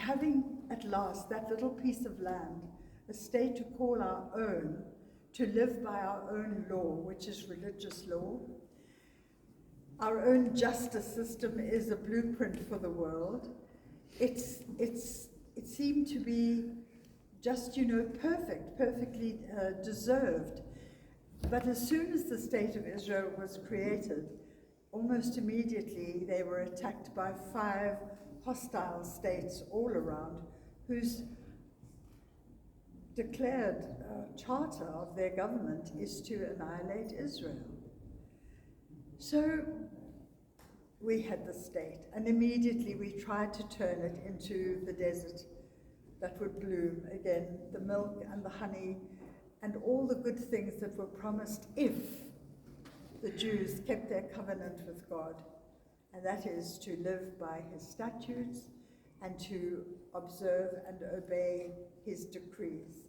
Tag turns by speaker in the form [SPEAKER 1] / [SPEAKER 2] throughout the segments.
[SPEAKER 1] having at last that little piece of land, a state to call our own, to live by our own law, which is religious law. Our own justice system is a blueprint for the world. It seemed to be just, perfectly deserved. But as soon as the State of Israel was created, almost immediately they were attacked by 5 hostile states all around, whose declared charter of their government is to annihilate Israel. So we had the state, and immediately we tried to turn it into the desert that would bloom again, the milk and the honey and all the good things that were promised if the Jews kept their covenant with God, and that is to live by his statutes and to observe and obey his decrees.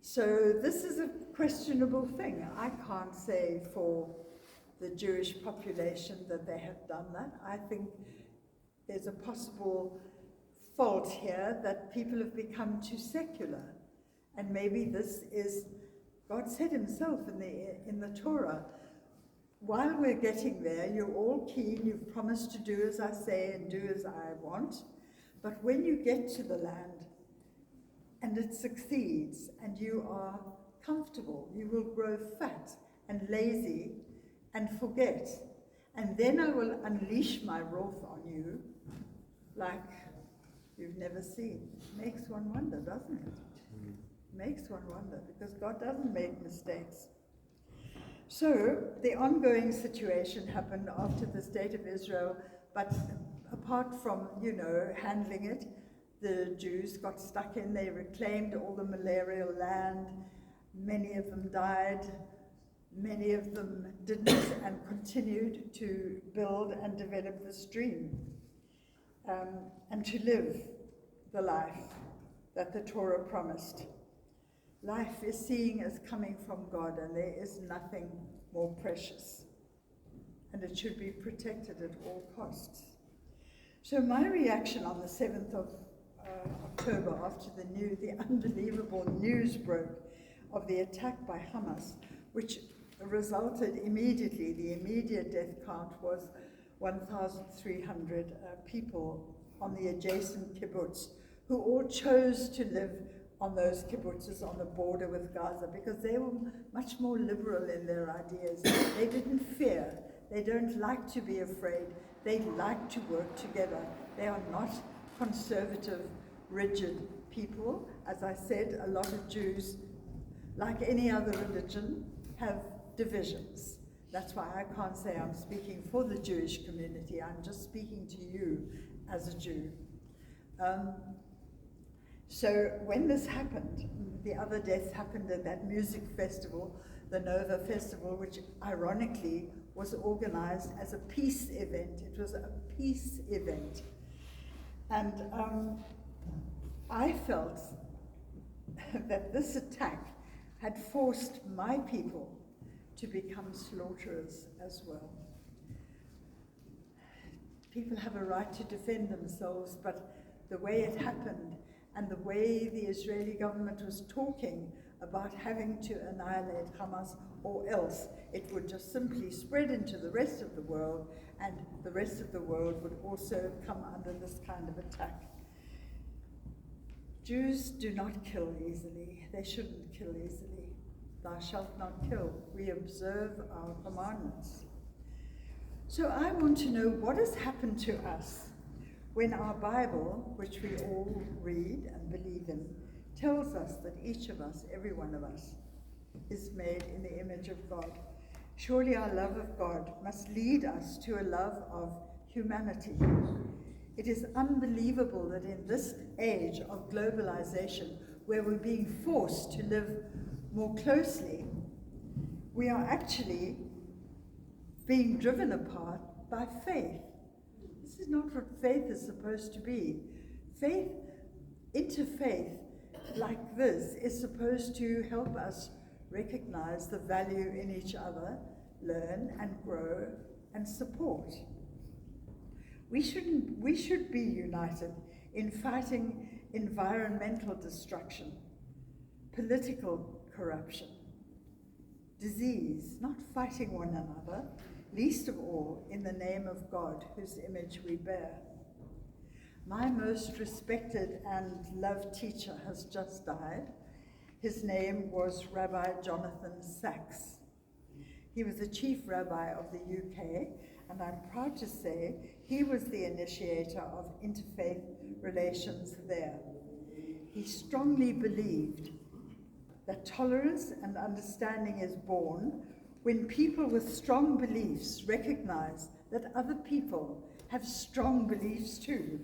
[SPEAKER 1] So this is a questionable thing. I can't say for the Jewish population that they have done that. I think there's a possible fault here that people have become too secular. And maybe this is, God said himself in the Torah, while we're getting there, you're all keen, you've promised to do as I say and do as I want, but when you get to the land and it succeeds and you are comfortable, you will grow fat and lazy and forget. And then I will unleash my wrath on you like you've never seen. Makes one wonder, doesn't it? Makes one wonder, because God doesn't make mistakes. So the ongoing situation happened after the State of Israel, but apart from, handling it, the Jews got stuck in, they reclaimed all the malarial land, many of them died, many of them didn't, and continued to build and develop this dream, and to live the life that the Torah promised. Life is seen as coming from God, and there is nothing more precious, and it should be protected at all costs. So my reaction on the 7th of October, after the unbelievable news broke of the attack by Hamas, which resulted immediately, the immediate death count was 1,300 people on the adjacent kibbutz, who all chose to live on those kibbutzes on the border with Gaza, because they were much more liberal in their ideas. They didn't fear. They don't like to be afraid. They like to work together. They are not conservative, rigid people. As I said, a lot of Jews, like any other religion, have divisions. That's why I can't say I'm speaking for the Jewish community. I'm just speaking to you as a Jew. So when this happened, the other deaths happened at that music festival, the Nova Festival, which ironically was organized as a peace event. It was a peace event. And I felt that this attack had forced my people to become slaughterers as well. People have a right to defend themselves, but the way it happened and the way the Israeli government was talking about having to annihilate Hamas, or else it would just simply spread into the rest of the world, and the rest of the world would also come under this kind of attack. Jews do not kill easily. They shouldn't kill easily. Thou shalt not kill. We observe our commandments. So I want to know what has happened to us when our Bible, which we all read and believe in, tells us that each of us, every one of us, is made in the image of God. Surely our love of God must lead us to a love of humanity. It is unbelievable that in this age of globalization, where we're being forced to live more closely, we are actually being driven apart by faith. This is not what faith is supposed to be. Faith, interfaith like this, is supposed to help us recognize the value in each other, learn and grow and support. We should be united in fighting environmental destruction, political corruption, disease, not fighting one another, least of all in the name of God, whose image we bear. My most respected and loved teacher has just died. His name was Rabbi Jonathan Sachs. He was the chief rabbi of the UK, and I'm proud to say he was the initiator of interfaith relations there. He strongly believed that tolerance and understanding is born when people with strong beliefs recognize that other people have strong beliefs too,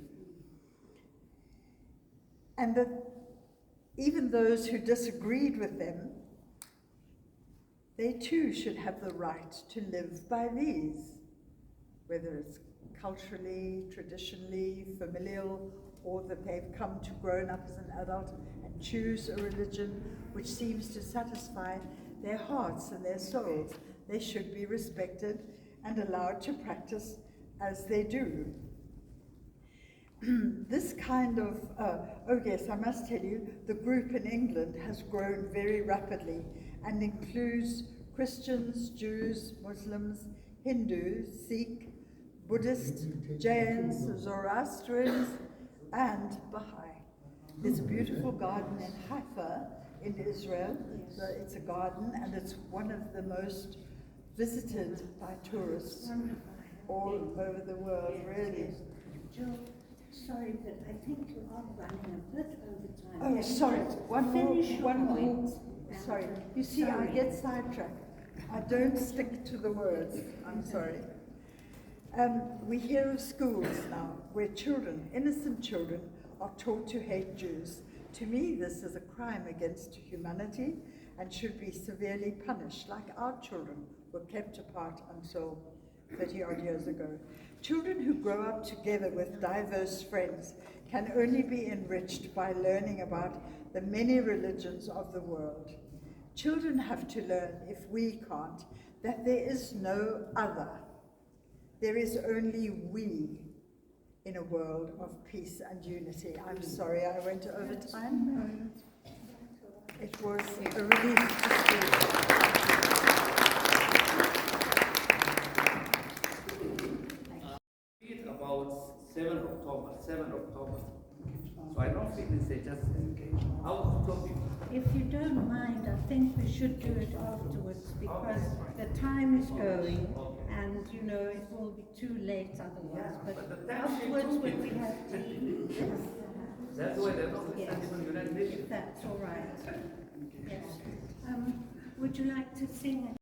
[SPEAKER 1] and that even those who disagreed with them, they too should have the right to live by these, whether it's culturally, traditionally, familial, or that they've come to grown up as an adult and choose a religion which seems to satisfy their hearts and their souls. They should be respected and allowed to practice as they do. This kind of, oh yes, I must tell you, the group in England has grown very rapidly and includes Christians, Jews, Muslims, Hindus, Sikh, Buddhists, Jains, Zoroastrians, and Baha'i. There's a beautiful garden in Haifa in Israel. So it's a garden, and it's one of the most visited by tourists all over the world, really.
[SPEAKER 2] Jill, sorry, but I think you are running a bit over time.
[SPEAKER 1] Oh, sorry, one more.
[SPEAKER 2] Point.
[SPEAKER 1] Sorry, you see, I get sidetracked. I don't stick to the words, I'm sorry. We hear of schools now where children, innocent children, are taught to hate Jews. To me, this is a crime against humanity and should be severely punished, like our children were kept apart until 30-odd years ago. Children who grow up together with diverse friends can only be enriched by learning about the many religions of the world. Children have to learn, if we can't, that there is no other. There is only we in a world of peace and unity. I'm sorry I went over time. It was a relief to speak.
[SPEAKER 3] About 7 October. So I don't think they just how to talk.
[SPEAKER 2] If you don't mind, I think we should do it afterwards because the time is going and, you know, it will be too late otherwise. But afterwards when we have tea,
[SPEAKER 3] That's why they're not
[SPEAKER 2] yes,
[SPEAKER 3] even United Nations.
[SPEAKER 2] if that's all right. Yes. Would you like to sing?